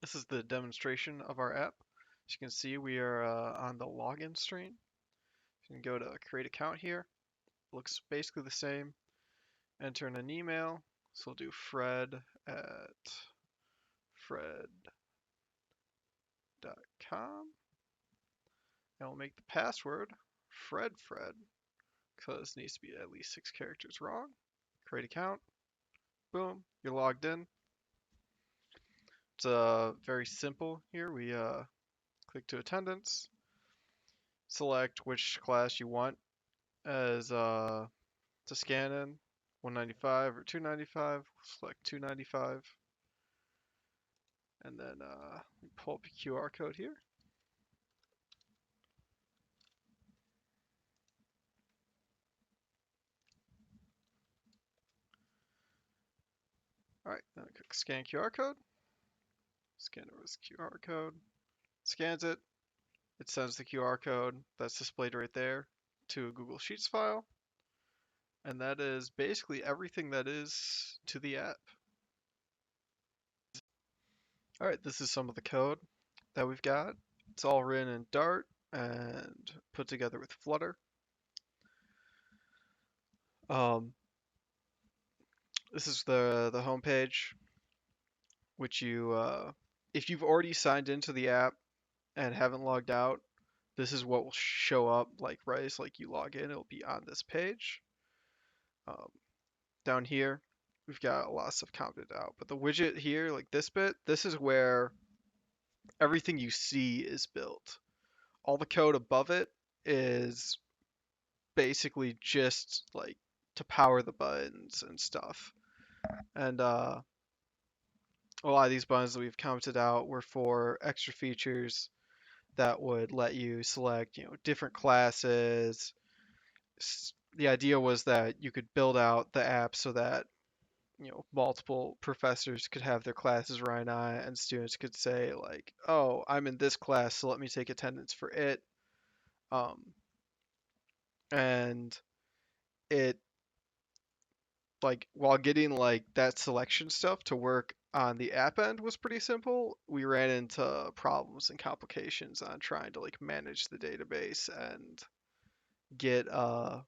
This is the demonstration of our app. As you can see, we are on the login screen. You can go to create account here. Looks basically the same. Enter in an email. So we'll do fred@fred.com. And we'll make the password fred because it needs to be at least 6 characters long. Create account. Boom, you're logged in. It's very simple here. We click to attendance, select which class you want as to scan in, 195 or 295. Select 295, and then pull up a QR code here. All right, then click scan QR code. Scan over this QR code. Scans it. It sends the QR code that's displayed right there to a Google Sheets file. And that is basically everything that is to the app. All right, this is some of the code that we've got. It's all written in Dart and put together with Flutter. This is the home page, which you, if you've already signed into the app and haven't logged out, this is what will show up like right as like you log in. It'll be on this page. Down here, we've got a lot of stuff commented out, but the widget here, like this bit, this is where everything you see is built. All the code above it is basically just like to power the buttons and stuff. And a lot of these buttons that we've commented out were for extra features that would let you select, different classes. The idea was that you could build out the app so that multiple professors could have their classes run on it, and students could say like, "Oh, I'm in this class, so let me take attendance for it." Um, and it like while getting like that selection stuff to work on the app end was pretty simple, we ran into problems and complications on trying to like manage the database and get uh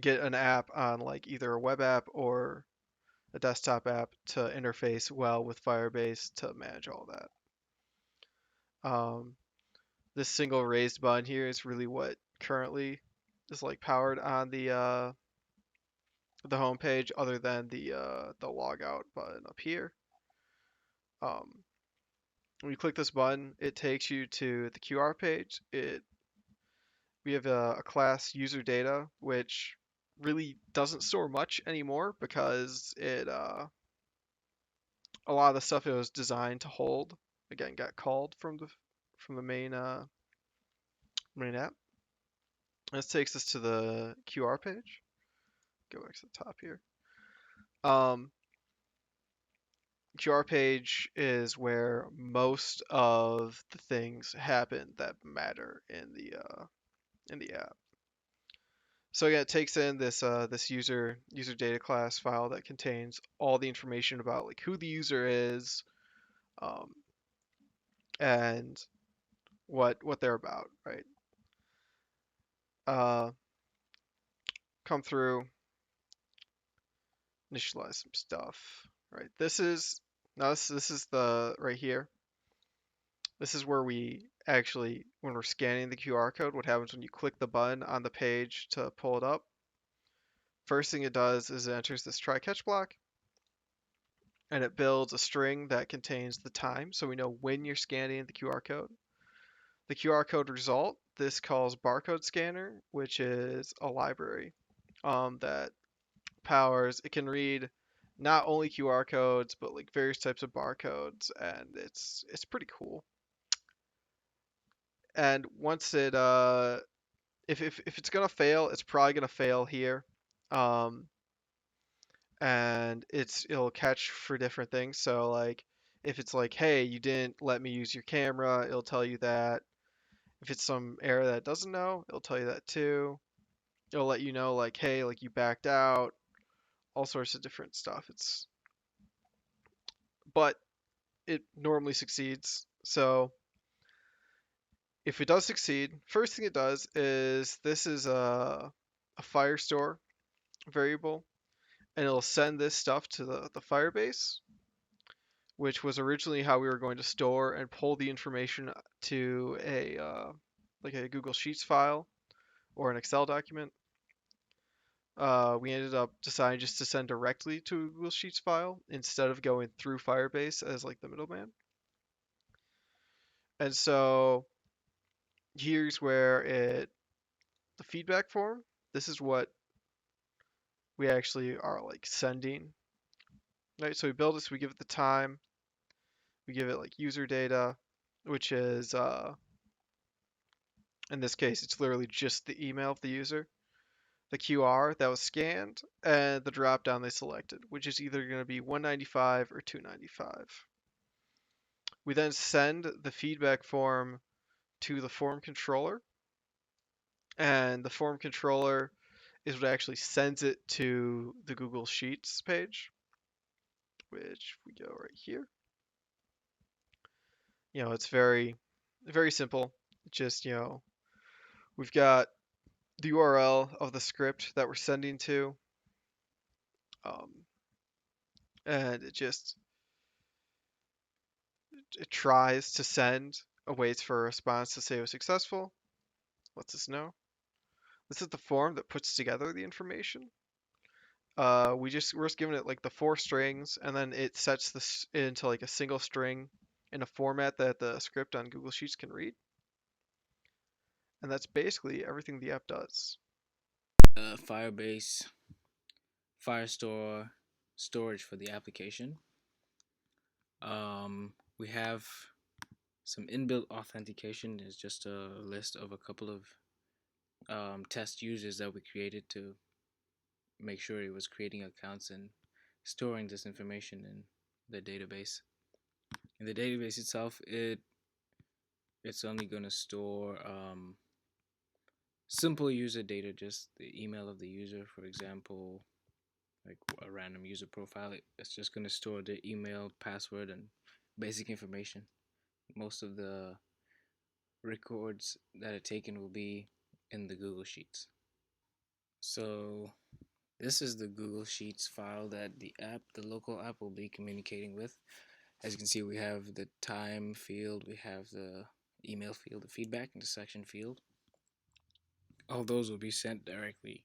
get an app on like either a web app or a desktop app to interface well with Firebase to manage all that. This single raised button here is really what currently is like powered on the home page, other than the logout button up here. When you click this button, it takes you to the QR page. We have a class user data, which really doesn't store much anymore because a lot of the stuff it was designed to hold again got called from the main app. This takes us to the QR page. Go back to the top here. QR page is where most of the things happen that matter in the app. So yeah, it takes in this user data class file that contains all the information about like who the user is, um, and what they're about, right? Come through, initialize some stuff, right? This is the right here. This is where we actually, when we're scanning the QR code, what happens when you click the button on the page to pull it up. First thing it does is it enters this try catch block, and it builds a string that contains the time, so we know when you're scanning the QR code. The QR code result, this calls barcode scanner, which is a library that powers, it can read not only QR codes, but like various types of barcodes, and it's pretty cool. And once it if it's gonna fail, it's probably gonna fail here. Um, and it'll catch for different things. So like if it's like, hey, you didn't let me use your camera, it'll tell you that. If it's some error that it doesn't know, it'll tell you that too. It'll let you know like, hey, like you backed out, all sorts of different stuff. But it normally succeeds. So if it does succeed, first thing it does is this is a Firestore variable, and it'll send this stuff to the Firebase, which was originally how we were going to store and pull the information to a like a Google Sheets file or an Excel document. We ended up deciding just to send directly to a Google Sheets file instead of going through Firebase as like the middleman. And so here's where the feedback form, this is what we actually are like sending. Right? So we build this, we give it the time, we give it like user data, which is in this case it's literally just the email of the user, the QR that was scanned, and the drop down they selected, which is either going to be 195 or 295. We then send the feedback form to the form controller, and the form controller is what actually sends it to the Google Sheets page, which we go right here. It's very, very simple. Just, we've got the URL of the script that we're sending to, um, and it tries to send, waits for a response to say it was successful, lets us know. This is the form that puts together the information. We're just giving it like the 4 strings, and then it sets this into like a single string in a format that the script on Google Sheets can read. And that's basically everything the app does. Firebase, Firestore storage for the application. We have some inbuilt authentication. Is just a list of a couple of test users that we created to make sure it was creating accounts and storing this information in the database. In the database itself, it's only going to store simple user data, just the email of the user, for example, like a random user profile. It's just going to store the email, password, and basic information. Most of the records that are taken will be in the Google Sheets. So this is the Google Sheets file that the local app, will be communicating with. As you can see, we have the time field, we have the email field, the feedback, and the section field. All those will be sent directly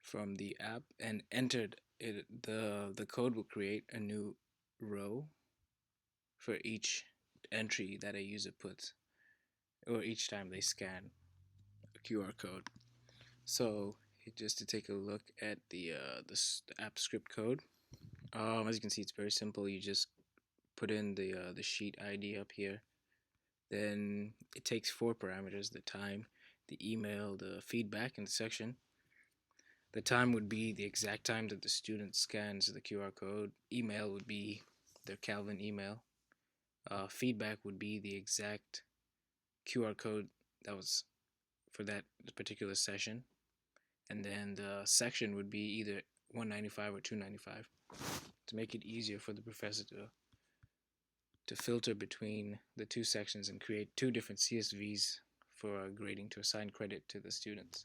from the app and entered. The code will create a new row for each entry that a user puts, or each time they scan a QR code. So just to take a look at the app script code, as you can see, it's very simple. You just put in the sheet ID up here. Then it takes 4 parameters: the time, the email, the feedback, and the section. The time would be the exact time that the student scans the QR code. Email would be their Calvin email. Feedback would be the exact QR code that was for that particular session. And then the section would be either 195 or 295 to make it easier for the professor to filter between the 2 sections and create 2 different CSVs for grading to assign credit to the students.